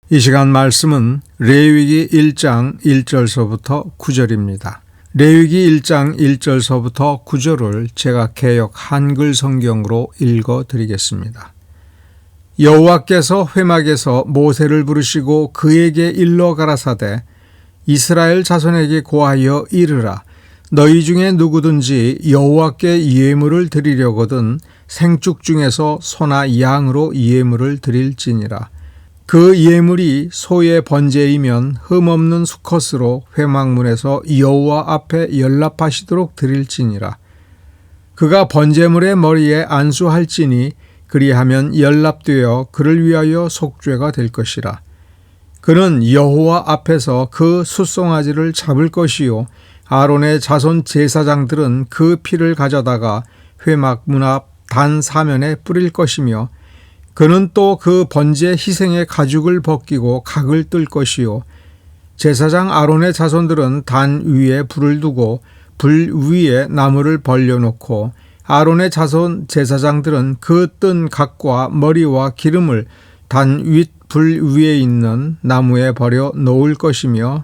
이 시간 말씀은 레위기 1장 1절서부터 9절입니다. 레위기 1장 1절서부터 9절을 제가 개역 한글 성경으로 읽어 드리겠습니다. 여호와께서 회막에서 모세를 부르시고 그에게 일러 가라사대 이스라엘 자손에게 고하여 이르라. 너희 중에 누구든지 여호와께 예물을 드리려거든 생축 중에서 소나 양으로 예물을 드릴지니라. 그 예물이 소의 번제이면 흠없는 수컷으로 회막문에서 여호와 앞에 연납하시도록 드릴지니라. 그가 번제물의 머리에 안수할지니 그리하면 연납되어 그를 위하여 속죄가 될 것이라. 그는 여호와 앞에서 그 숫송아지를 잡을 것이요 아론의 자손 제사장들은 그 피를 가져다가 회막문 앞 단 사면에 뿌릴 것이며 그는 또 그 번제 희생의 가죽을 벗기고 각을 뜰 것이요 제사장 아론의 자손들은 단 위에 불을 두고 불 위에 나무를 벌려놓고 아론의 자손 제사장들은 그 뜬 각과 머리와 기름을 단 윗 불 위에 있는 나무에 버려 놓을 것이며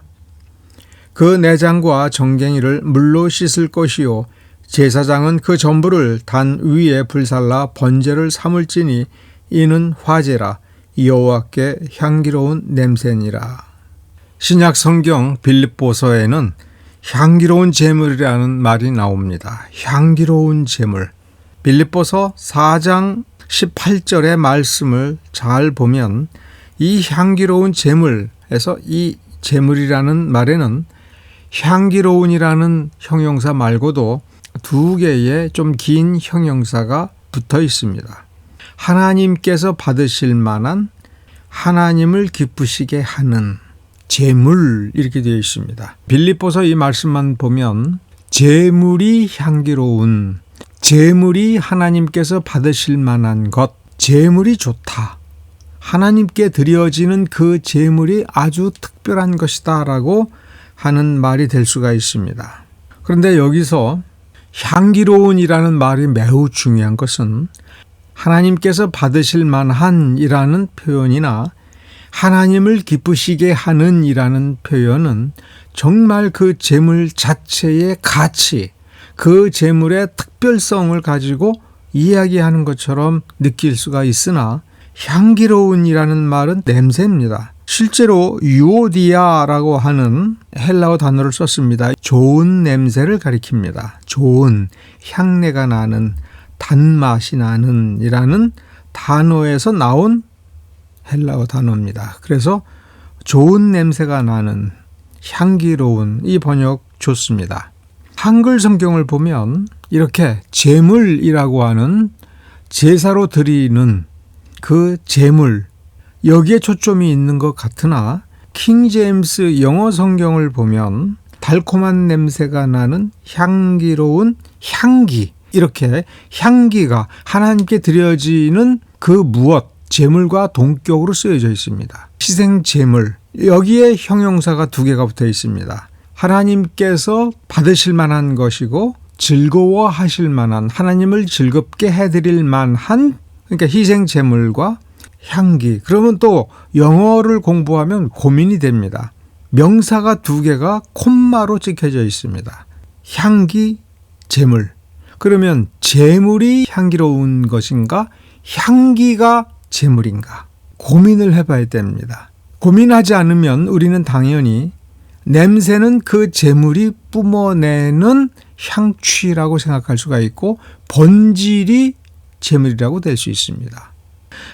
그 내장과 정갱이를 물로 씻을 것이요 제사장은 그 전부를 단 위에 불살라 번제를 삼을지니 이는 화제라 여호와께 향기로운 냄새니라. 신약 성경 빌립보서에는 향기로운 제물이라는 말이 나옵니다. 향기로운 제물. 빌립보서 4장 18절의 말씀을 잘 보면 이 향기로운 제물에서 이 제물이라는 말에는 향기로운이라는 형용사 말고도 두 개의 좀 긴 형용사가 붙어 있습니다. 하나님께서 받으실 만한 하나님을 기쁘시게 하는 제물 이렇게 되어 있습니다. 빌립보서 이 말씀만 보면 제물이 향기로운, 제물이 하나님께서 받으실 만한 것, 제물이 좋다. 하나님께 드려지는 그 제물이 아주 특별한 것이다 라고 하는 말이 될 수가 있습니다. 그런데 여기서 향기로운이라는 말이 매우 중요한 것은 하나님께서 받으실 만한 이라는 표현이나 하나님을 기쁘시게 하는 이라는 표현은 정말 그 제물 자체의 가치, 그 제물의 특별성을 가지고 이야기하는 것처럼 느낄 수가 있으나 향기로운이라는 말은 냄새입니다. 실제로 유오디아라고 하는 헬라어 단어를 썼습니다. 좋은 냄새를 가리킵니다. 좋은, 향내가 나는, 단맛이 나는 이라는 단어에서 나온 헬라어 단어입니다. 그래서 좋은 냄새가 나는, 향기로운 이 번역 좋습니다. 한글 성경을 보면 이렇게 제물이라고 하는 제사로 드리는 그 제물, 여기에 초점이 있는 것 같으나 킹 제임스 영어 성경을 보면 달콤한 냄새가 나는 향기로운 향기, 이렇게 향기가 하나님께 드려지는 그 무엇, 제물과 동격으로 쓰여져 있습니다. 희생 제물, 여기에 형용사가 두 개가 붙어 있습니다. 하나님께서 받으실 만한 것이고 즐거워하실 만한, 하나님을 즐겁게 해드릴 만한, 그러니까 희생 제물과 향기. 그러면 또 영어를 공부하면 고민이 됩니다. 명사가 두 개가 콤마로 찍혀져 있습니다. 향기, 제물. 그러면 제물이 향기로운 것인가? 향기가 제물인가? 고민을 해봐야 됩니다. 고민하지 않으면 우리는 당연히 냄새는 그 제물이 뿜어내는 향취라고 생각할 수가 있고 본질이 제물이라고 될 수 있습니다.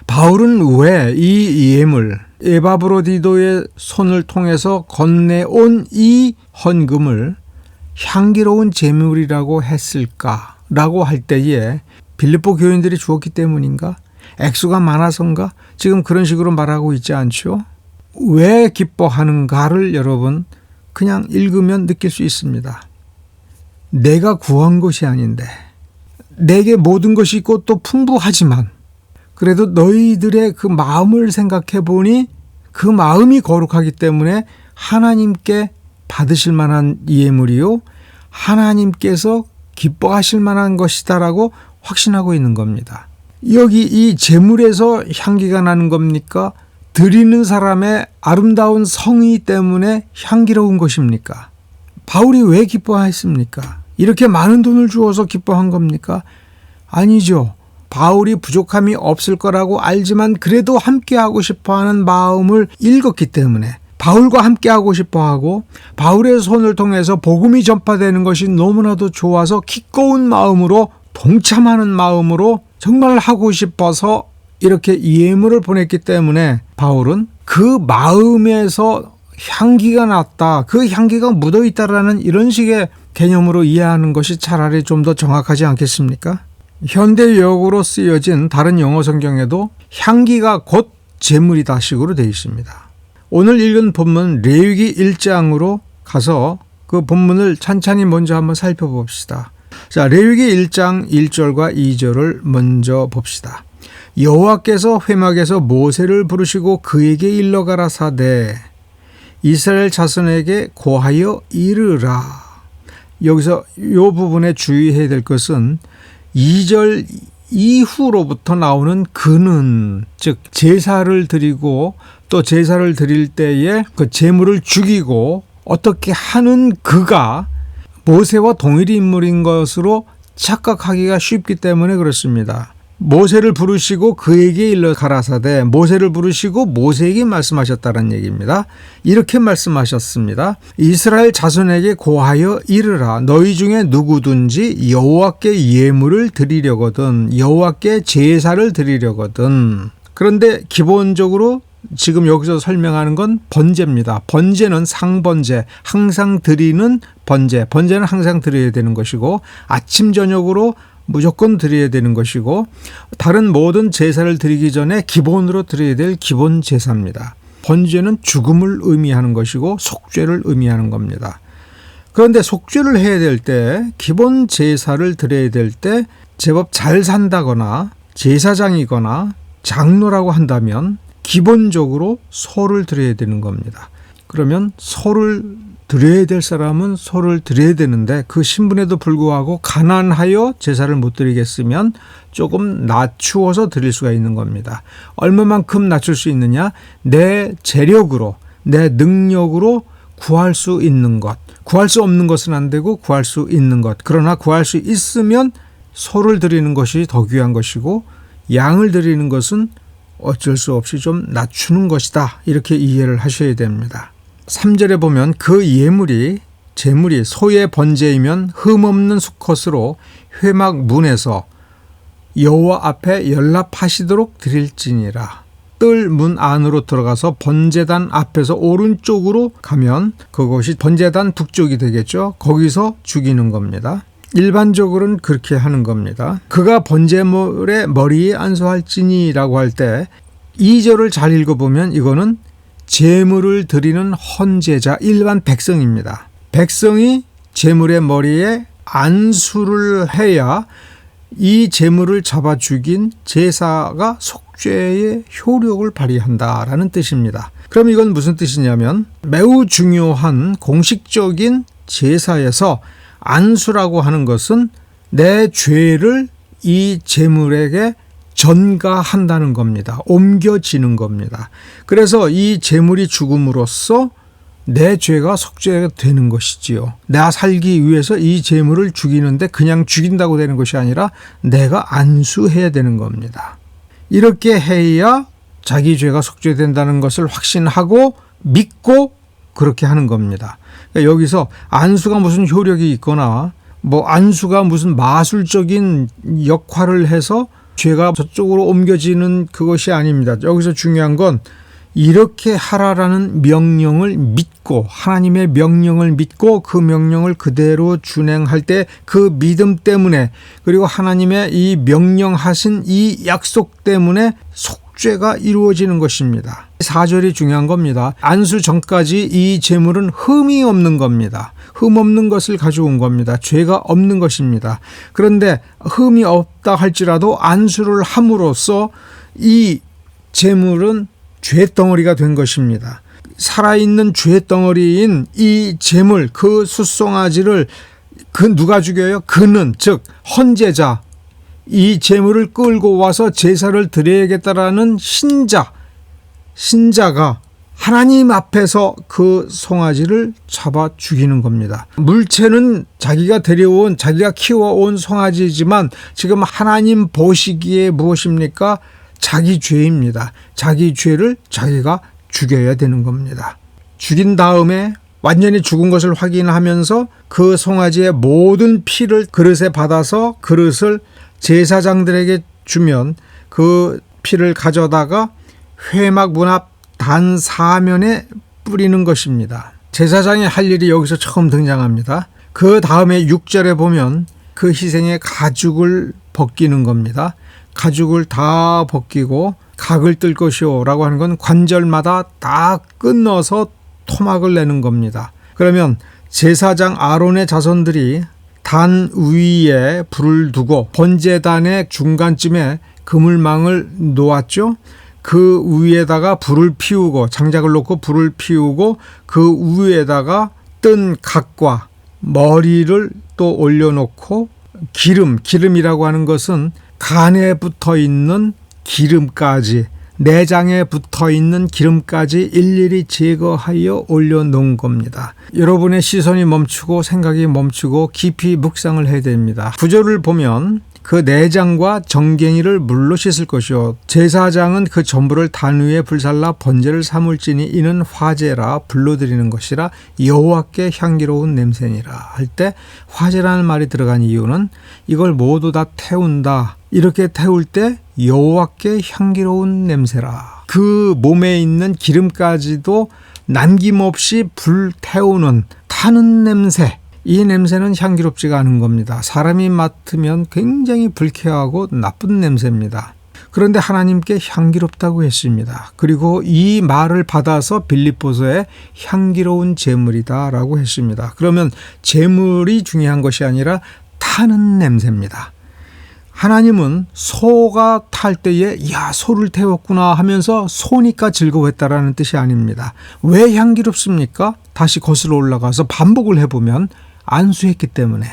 바울은 왜 이 예물, 에바브로디도의 손을 통해서 건네온 이 헌금을 향기로운 제물이라고 했을까라고 할 때에 빌립보 교인들이 주었기 때문인가? 액수가 많아서인가? 지금 그런 식으로 말하고 있지 않죠? 왜 기뻐하는가를 여러분 그냥 읽으면 느낄 수 있습니다. 내가 구한 것이 아닌데 내게 모든 것이 있고 또 풍부하지만 그래도 너희들의 그 마음을 생각해 보니 그 마음이 거룩하기 때문에 하나님께 받으실 만한 예물이요 하나님께서 기뻐하실 만한 것이다라고 확신하고 있는 겁니다. 여기 이 제물에서 향기가 나는 겁니까? 드리는 사람의 아름다운 성의 때문에 향기로운 것입니까? 바울이 왜 기뻐했습니까? 이렇게 많은 돈을 주어서 기뻐한 겁니까? 아니죠. 바울이 부족함이 없을 거라고 알지만 그래도 함께하고 싶어하는 마음을 읽었기 때문에 바울과 함께하고 싶어하고 바울의 손을 통해서 복음이 전파되는 것이 너무나도 좋아서 기꺼운 마음으로 동참하는 마음으로 정말 하고 싶어서 이렇게 예물을 보냈기 때문에 바울은 그 마음에서 향기가 났다, 그 향기가 묻어있다라는 이런 식의 개념으로 이해하는 것이 차라리 좀 더 정확하지 않겠습니까? 현대역으로 쓰여진 다른 영어 성경에도 향기가 곧 재물이다 식으로 되어 있습니다. 오늘 읽은 본문 레위기 1장으로 가서 그 본문을 찬찬히 먼저 한번 살펴봅시다. 자, 레위기 1장 1절과 2절을 먼저 봅시다. 여호와께서 회막에서 모세를 부르시고 그에게 일러 가라사대 이스라엘 자손에게 고하여 이르라. 여기서 이 부분에 주의해야 될 것은 2절 이후로부터 나오는 그는, 즉 제사를 드리고 또 제사를 드릴 때에 그 제물을 죽이고 어떻게 하는 그가 모세와 동일 인물인 것으로 착각하기가 쉽기 때문에 그렇습니다. 모세를 부르시고 그에게 일러 가라사대, 모세를 부르시고 모세에게 말씀하셨다는 얘기입니다. 이렇게 말씀하셨습니다. 이스라엘 자손에게 고하여 이르라. 너희 중에 누구든지 여호와께 예물을 드리려거든, 여호와께 제사를 드리려거든. 그런데 기본적으로 지금 여기서 설명하는 건 번제입니다. 번제는 상번제, 항상 드리는 번제. 번제는 항상 드려야 되는 것이고 아침 저녁으로 무조건 드려야 되는 것이고 다른 모든 제사를 드리기 전에 기본으로 드려야 될 기본 제사입니다. 번제는 죽음을 의미하는 것이고 속죄를 의미하는 겁니다. 그런데 속죄를 해야 될 때, 기본 제사를 드려야 될 때 제법 잘 산다거나 제사장이거나 장로라고 한다면 기본적으로 소를 드려야 되는 겁니다. 그러면 소를 드려야 될 사람은 소를 드려야 되는데 그 신분에도 불구하고 가난하여 제사를 못 드리겠으면 조금 낮추어서 드릴 수가 있는 겁니다. 얼마만큼 낮출 수 있느냐? 내 재력으로, 내 능력으로 구할 수 있는 것. 구할 수 없는 것은 안 되고 구할 수 있는 것. 그러나 구할 수 있으면 소를 드리는 것이 더 귀한 것이고 양을 드리는 것은 어쩔 수 없이 좀 낮추는 것이다. 이렇게 이해를 하셔야 됩니다. 3절에 보면 그 예물이, 제물이 소의 번제이면 흠없는 수컷으로 회막 문에서 여호와 앞에 연락하시도록 드릴지니라. 뜰 문 안으로 들어가서 번제단 앞에서 오른쪽으로 가면 그것이 번제단 북쪽이 되겠죠. 거기서 죽이는 겁니다. 일반적으로는 그렇게 하는 겁니다. 그가 번제물의 머리에 안수할지니라고 할 때 2절을 잘 읽어보면 이거는 제물을 드리는 헌제자, 일반 백성입니다. 백성이 제물의 머리에 안수를 해야 이 제물을 잡아 죽인 제사가 속죄의 효력을 발휘한다라는 뜻입니다. 그럼 이건 무슨 뜻이냐면 매우 중요한 공식적인 제사에서 안수라고 하는 것은 내 죄를 이 제물에게 전가한다는 겁니다. 옮겨지는 겁니다. 그래서 이 제물이 죽음으로써 내 죄가 속죄되는 것이지요. 나 살기 위해서 이 제물을 죽이는데 그냥 죽인다고 되는 것이 아니라 내가 안수해야 되는 겁니다. 이렇게 해야 자기 죄가 속죄된다는 것을 확신하고 믿고 그렇게 하는 겁니다. 그러니까 여기서 안수가 무슨 효력이 있거나 안수가 무슨 마술적인 역할을 해서 죄가 저쪽으로 옮겨지는 그것이 아닙니다. 여기서 중요한 건 이렇게 하라라는 명령을 믿고, 하나님의 명령을 믿고 그 명령을 그대로 준행할 때 그 믿음 때문에, 그리고 하나님의 이 명령하신 이 약속 때문에 속죄가 이루어지는 것입니다. 4절이 중요한 겁니다. 안수 전까지 이 제물은 흠이 없는 겁니다. 흠 없는 것을 가져온 겁니다. 죄가 없는 것입니다. 그런데 흠이 없다 할지라도 안수를 함으로써 이 제물은 죄덩어리가 된 것입니다. 살아있는 죄덩어리인 이 제물, 그 숫송아지를 누가 죽여요? 그는, 즉 헌제자, 이 제물을 끌고 와서 제사를 드려야겠다라는 신자, 신자가 하나님 앞에서 그 송아지를 잡아 죽이는 겁니다. 물체는 자기가 데려온, 자기가 키워온 송아지지만 지금 하나님 보시기에 무엇입니까? 자기 죄입니다. 자기 죄를 자기가 죽여야 되는 겁니다. 죽인 다음에 완전히 죽은 것을 확인하면서 그 송아지의 모든 피를 그릇에 받아서 그릇을 제사장들에게 주면 그 피를 가져다가 회막 문 앞 단사면에 뿌리는 것입니다. 제사장이 할 일이 여기서 처음 등장합니다. 그 다음에 6절에 보면 그 희생의 가죽을 벗기는 겁니다. 가죽을 다 벗기고 각을 뜰 것이오 라고 하는 건 관절마다 다 끊어서 토막을 내는 겁니다. 그러면 제사장 아론의 자손들이 단 위에 불을 두고 번제단의 중간쯤에 그물망을 놓았죠. 그 위에다가 불을 피우고 장작을 놓고 불을 피우고 그 위에다가 뜬 각과 머리를 또 올려놓고 기름이라고 하는 것은 간에 붙어 있는 기름까지, 내장에 붙어 있는 기름까지 일일이 제거하여 올려놓은 겁니다. 여러분의 시선이 멈추고 생각이 멈추고 깊이 묵상을 해야 됩니다. 구절을 보면 그 내장과 정갱이를 물로 씻을 것이요 제사장은 그 전부를 단 위에 불살라 번제를 삼을지니 이는 화제라 불로 드리는 것이라 여호와께 향기로운 냄새니라 할 때 화제라는 말이 들어간 이유는 이걸 모두 다 태운다. 이렇게 태울 때 여호와께 향기로운 냄새라. 그 몸에 있는 기름까지도 남김없이 불태우는 타는 냄새. 이 냄새는 향기롭지가 않은 겁니다. 사람이 맡으면 굉장히 불쾌하고 나쁜 냄새입니다. 그런데 하나님께 향기롭다고 했습니다. 그리고 이 말을 받아서 빌립보서에 향기로운 제물이다 라고 했습니다. 그러면 제물이 중요한 것이 아니라 타는 냄새입니다. 하나님은 소가 탈 때에 야 소를 태웠구나 하면서 소니까 즐거웠다라는 뜻이 아닙니다. 왜 향기롭습니까? 다시 거슬러 올라가서 반복을 해보면 안수했기 때문에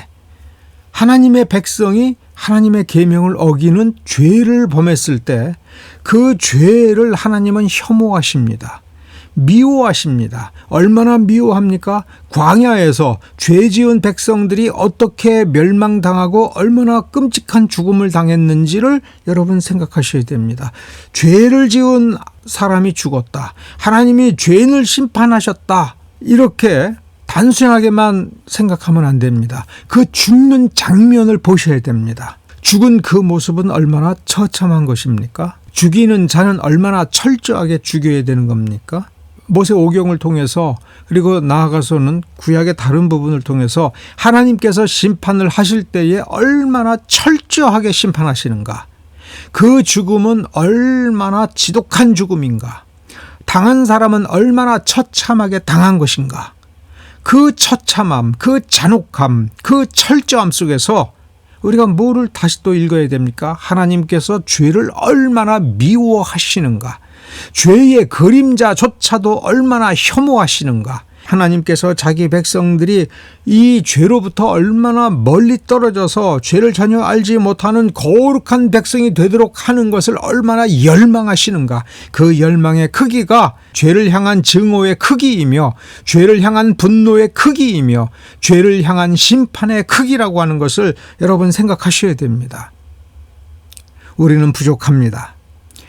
하나님의 백성이 하나님의 계명을 어기는 죄를 범했을 때 그 죄를 하나님은 혐오하십니다. 미워하십니다. 얼마나 미워합니까? 광야에서 죄 지은 백성들이 어떻게 멸망당하고 얼마나 끔찍한 죽음을 당했는지를 여러분 생각하셔야 됩니다. 죄를 지은 사람이 죽었다. 하나님이 죄인을 심판하셨다. 이렇게 단순하게만 생각하면 안 됩니다. 그 죽는 장면을 보셔야 됩니다. 죽은 그 모습은 얼마나 처참한 것입니까? 죽이는 자는 얼마나 철저하게 죽여야 되는 겁니까? 모세오경을 통해서 그리고 나아가서는 구약의 다른 부분을 통해서 하나님께서 심판을 하실 때에 얼마나 철저하게 심판하시는가? 그 죽음은 얼마나 지독한 죽음인가? 당한 사람은 얼마나 처참하게 당한 것인가? 그 처참함, 그 잔혹함, 그 철저함 속에서 우리가 뭐를 다시 또 읽어야 됩니까? 하나님께서 죄를 얼마나 미워하시는가? 죄의 그림자조차도 얼마나 혐오하시는가? 하나님께서 자기 백성들이 이 죄로부터 얼마나 멀리 떨어져서 죄를 전혀 알지 못하는 거룩한 백성이 되도록 하는 것을 얼마나 열망하시는가? 그 열망의 크기가 죄를 향한 증오의 크기이며 죄를 향한 분노의 크기이며 죄를 향한 심판의 크기라고 하는 것을 여러분 생각하셔야 됩니다. 우리는 부족합니다.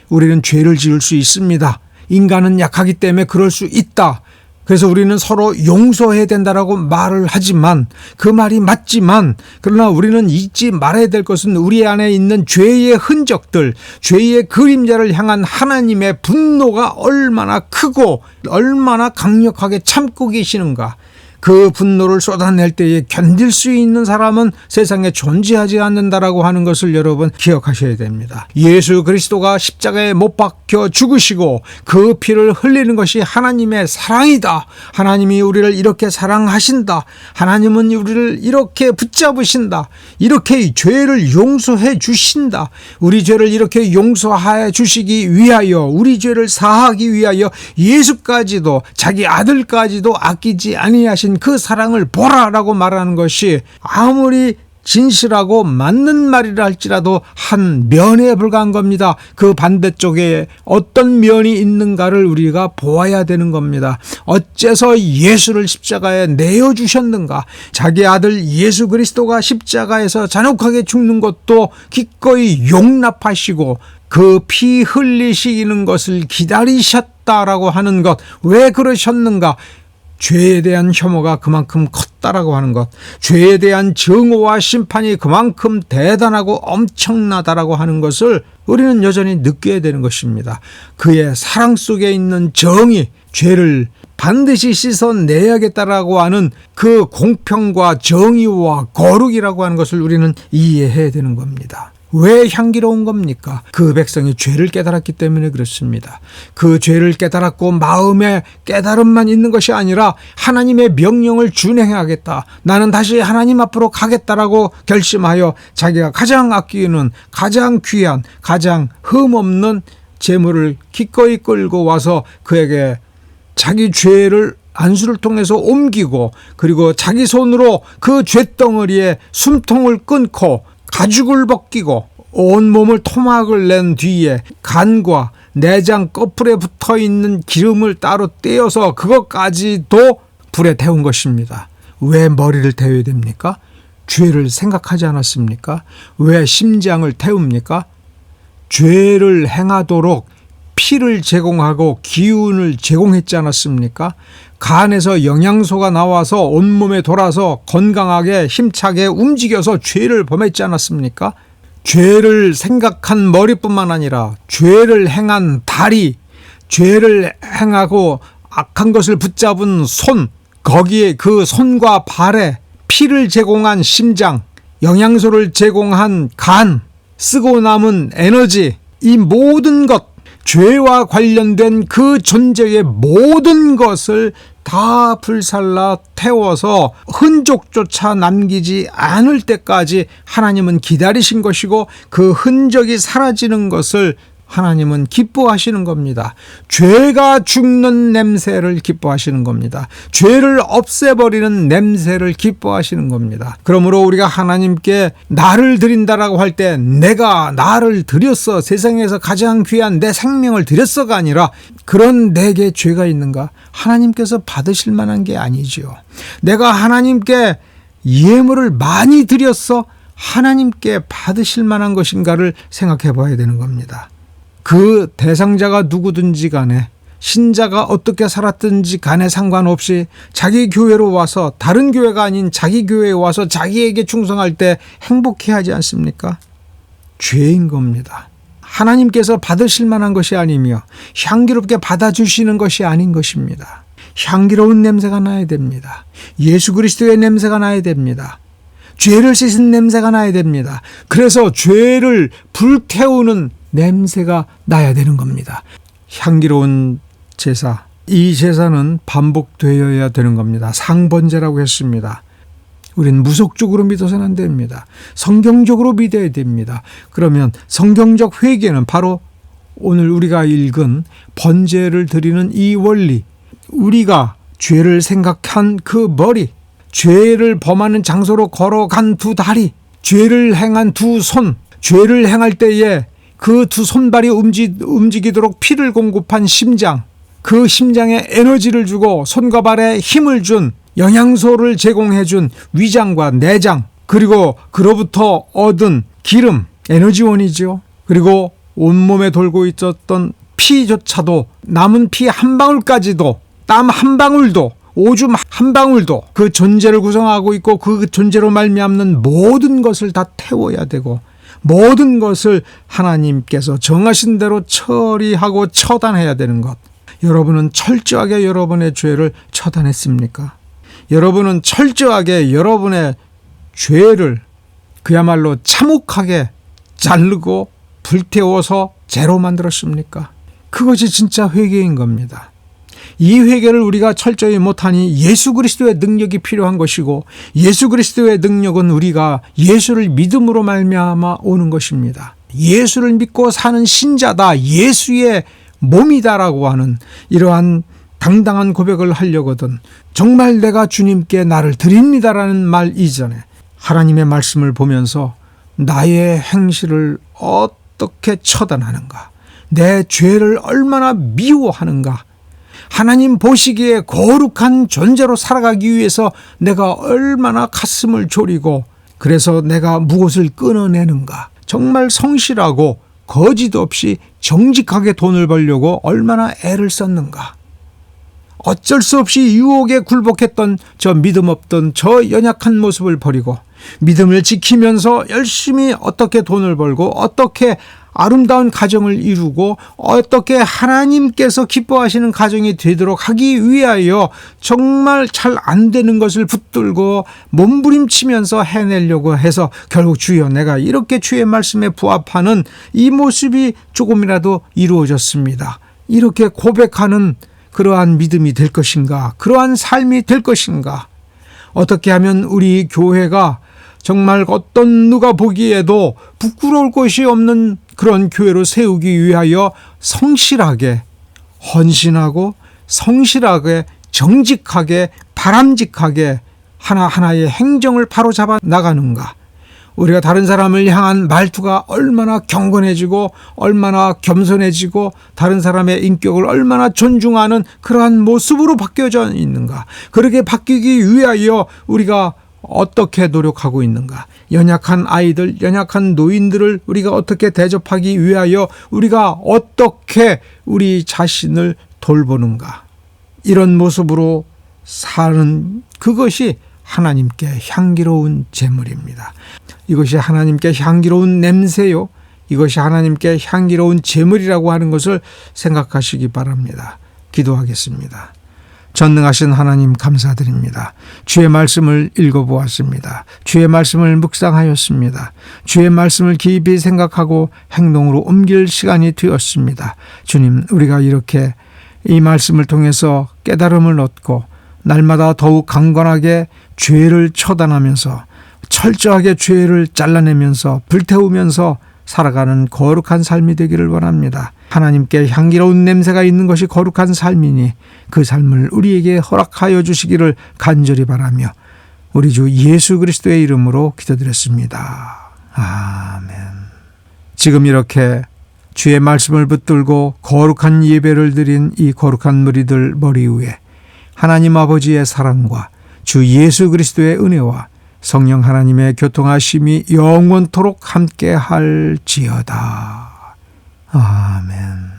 우리는 죄를 지을 수 있습니다. 인간은 약하기 때문에 그럴 수 있다. 그래서 우리는 서로 용서해야 된다라고 말을 하지만 그 말이 맞지만 그러나 우리는 잊지 말아야 될 것은 우리 안에 있는 죄의 흔적들, 죄의 그림자를 향한 하나님의 분노가 얼마나 크고 얼마나 강력하게 참고 계시는가. 그 분노를 쏟아낼 때에 견딜 수 있는 사람은 세상에 존재하지 않는다라고 하는 것을 여러분 기억하셔야 됩니다. 예수 그리스도가 십자가에 못 박혀 죽으시고 그 피를 흘리는 것이 하나님의 사랑이다. 하나님이 우리를 이렇게 사랑하신다. 하나님은 우리를 이렇게 붙잡으신다. 이렇게 죄를 용서해 주신다. 우리 죄를 이렇게 용서해 주시기 위하여 우리 죄를 사하기 위하여 예수까지도 자기 아들까지도 아끼지 아니하신 그 사랑을 보라라고 말하는 것이 아무리 진실하고 맞는 말이라 할지라도 한 면에 불과한 겁니다. 그 반대쪽에 어떤 면이 있는가를 우리가 보아야 되는 겁니다. 어째서 예수를 십자가에 내어주셨는가? 자기 아들 예수 그리스도가 십자가에서 잔혹하게 죽는 것도 기꺼이 용납하시고 그 피 흘리시는 것을 기다리셨다라고 하는 것, 왜 그러셨는가? 죄에 대한 혐오가 그만큼 컸다라고 하는 것, 죄에 대한 증오와 심판이 그만큼 대단하고 엄청나다라고 하는 것을 우리는 여전히 느껴야 되는 것입니다. 그의 사랑 속에 있는 정의, 죄를 반드시 씻어내야겠다라고 하는 그 공평과 정의와 거룩이라고 하는 것을 우리는 이해해야 되는 겁니다. 왜 향기로운 겁니까? 그 백성이 죄를 깨달았기 때문에 그렇습니다. 그 죄를 깨달았고 마음에 깨달음만 있는 것이 아니라 하나님의 명령을 준행하겠다, 나는 다시 하나님 앞으로 가겠다라고 결심하여 자기가 가장 아끼는, 가장 귀한, 가장 흠없는 재물을 기꺼이 끌고 와서 그에게 자기 죄를 안수를 통해서 옮기고, 그리고 자기 손으로 그 죄덩어리에 숨통을 끊고 가죽을 벗기고 온몸을 토막을 낸 뒤에 간과 내장 꺼풀에 붙어있는 기름을 따로 떼어서 그것까지도 불에 태운 것입니다. 왜 머리를 태워야 됩니까? 죄를 생각하지 않았습니까? 왜 심장을 태웁니까? 죄를 행하도록 피를 제공하고 기운을 제공했지 않았습니까? 간에서 영양소가 나와서 온몸에 돌아서 건강하게 힘차게 움직여서 죄를 범했지 않았습니까? 죄를 생각한 머리뿐만 아니라 죄를 행한 다리, 죄를 행하고 악한 것을 붙잡은 손, 거기에 그 손과 발에 피를 제공한 심장, 영양소를 제공한 간, 쓰고 남은 에너지, 이 모든 것, 죄와 관련된 그 존재의 모든 것을 다 불살라 태워서 흔적조차 남기지 않을 때까지 하나님은 기다리신 것이고, 그 흔적이 사라지는 것을 하나님은 기뻐하시는 겁니다. 죄가 죽는 냄새를 기뻐하시는 겁니다. 죄를 없애버리는 냄새를 기뻐하시는 겁니다. 그러므로 우리가 하나님께 나를 드린다라고 할 때 내가 나를 드렸어, 세상에서 가장 귀한 내 생명을 드렸어가 아니라, 그런 내게 죄가 있는가? 하나님께서 받으실 만한 게 아니지요. 내가 하나님께 예물을 많이 드렸어, 하나님께 받으실 만한 것인가를 생각해 봐야 되는 겁니다. 그 대상자가 누구든지 간에, 신자가 어떻게 살았든지 간에 상관없이 자기 교회로 와서, 다른 교회가 아닌 자기 교회에 와서 자기에게 충성할 때 행복해하지 않습니까? 죄인 겁니다. 하나님께서 받으실 만한 것이 아니며 향기롭게 받아주시는 것이 아닌 것입니다. 향기로운 냄새가 나야 됩니다. 예수 그리스도의 냄새가 나야 됩니다. 죄를 씻은 냄새가 나야 됩니다. 그래서 죄를 불태우는 냄새가 나야 되는 겁니다. 향기로운 제사, 이 제사는 반복되어야 되는 겁니다. 상번제라고 했습니다. 우리는 무속적으로 믿어서는 안 됩니다. 성경적으로 믿어야 됩니다. 그러면 성경적 회개는 바로 오늘 우리가 읽은 번제를 드리는 이 원리, 우리가 죄를 생각한 그 머리, 죄를 범하는 장소로 걸어간 두 다리, 죄를 행한 두 손, 죄를 행할 때에 그 두 손발이 움직이도록 피를 공급한 심장, 그 심장에 에너지를 주고 손과 발에 힘을 준, 영양소를 제공해 준 위장과 내장, 그리고 그로부터 얻은 기름, 에너지원이죠. 그리고 온몸에 돌고 있었던 피조차도, 남은 피 한 방울까지도, 땀 한 방울도, 오줌 한 방울도 그 존재를 구성하고 있고, 그 존재로 말미암는 모든 것을 다 태워야 되고, 모든 것을 하나님께서 정하신 대로 처리하고 처단해야 되는 것. 여러분은 철저하게 여러분의 죄를 처단했습니까? 여러분은 철저하게 여러분의 죄를 그야말로 참혹하게 자르고 불태워서 죄로 만들었습니까? 그것이 진짜 회개인 겁니다. 이 회개를 우리가 철저히 못하니 예수 그리스도의 능력이 필요한 것이고, 예수 그리스도의 능력은 우리가 예수를 믿음으로 말미암아 오는 것입니다. 예수를 믿고 사는 신자다, 예수의 몸이다라고 하는 이러한 당당한 고백을 하려거든 정말 내가 주님께 나를 드립니다라는 말 이전에 하나님의 말씀을 보면서 나의 행실을 어떻게 처단하는가, 내 죄를 얼마나 미워하는가, 하나님 보시기에 거룩한 존재로 살아가기 위해서 내가 얼마나 가슴을 졸이고 그래서 내가 무엇을 끊어내는가, 정말 성실하고 거짓 없이 정직하게 돈을 벌려고 얼마나 애를 썼는가, 어쩔 수 없이 유혹에 굴복했던 저 믿음 없던 저 연약한 모습을 버리고 믿음을 지키면서 열심히 어떻게 돈을 벌고 어떻게 아름다운 가정을 이루고 어떻게 하나님께서 기뻐하시는 가정이 되도록 하기 위하여 정말 잘 안 되는 것을 붙들고 몸부림치면서 해내려고 해서 결국 주여 내가 이렇게 주의 말씀에 부합하는 이 모습이 조금이라도 이루어졌습니다. 이렇게 고백하는 그러한 믿음이 될 것인가? 그러한 삶이 될 것인가? 어떻게 하면 우리 교회가 정말 어떤 누가 보기에도 부끄러울 것이 없는 그런 교회로 세우기 위하여 성실하게 헌신하고 성실하게 정직하게 바람직하게 하나하나의 행정을 바로잡아 나가는가? 우리가 다른 사람을 향한 말투가 얼마나 경건해지고 얼마나 겸손해지고 다른 사람의 인격을 얼마나 존중하는 그러한 모습으로 바뀌어져 있는가? 그렇게 바뀌기 위하여 우리가 어떻게 노력하고 있는가? 연약한 아이들, 연약한 노인들을 우리가 어떻게 대접하기 위하여 우리가 어떻게 우리 자신을 돌보는가? 이런 모습으로 사는 그것이 하나님께 향기로운 제물입니다. 이것이 하나님께 향기로운 냄새요. 이것이 하나님께 향기로운 제물이라고 하는 것을 생각하시기 바랍니다. 기도하겠습니다. 전능하신 하나님 감사드립니다. 주의 말씀을 읽어보았습니다. 주의 말씀을 묵상하였습니다. 주의 말씀을 깊이 생각하고 행동으로 옮길 시간이 되었습니다. 주님, 우리가 이렇게 이 말씀을 통해서 깨달음을 얻고 날마다 더욱 강건하게 죄를 처단하면서 철저하게 죄를 잘라내면서 불태우면서 살아가는 거룩한 삶이 되기를 원합니다. 하나님께 향기로운 냄새가 있는 것이 거룩한 삶이니 그 삶을 우리에게 허락하여 주시기를 간절히 바라며 우리 주 예수 그리스도의 이름으로 기도드렸습니다. 아멘. 지금 이렇게 주의 말씀을 붙들고 거룩한 예배를 드린 이 거룩한 무리들 머리 위에 하나님 아버지의 사랑과 주 예수 그리스도의 은혜와 성령 하나님의 교통하심이 영원토록 함께 할지어다. 아멘.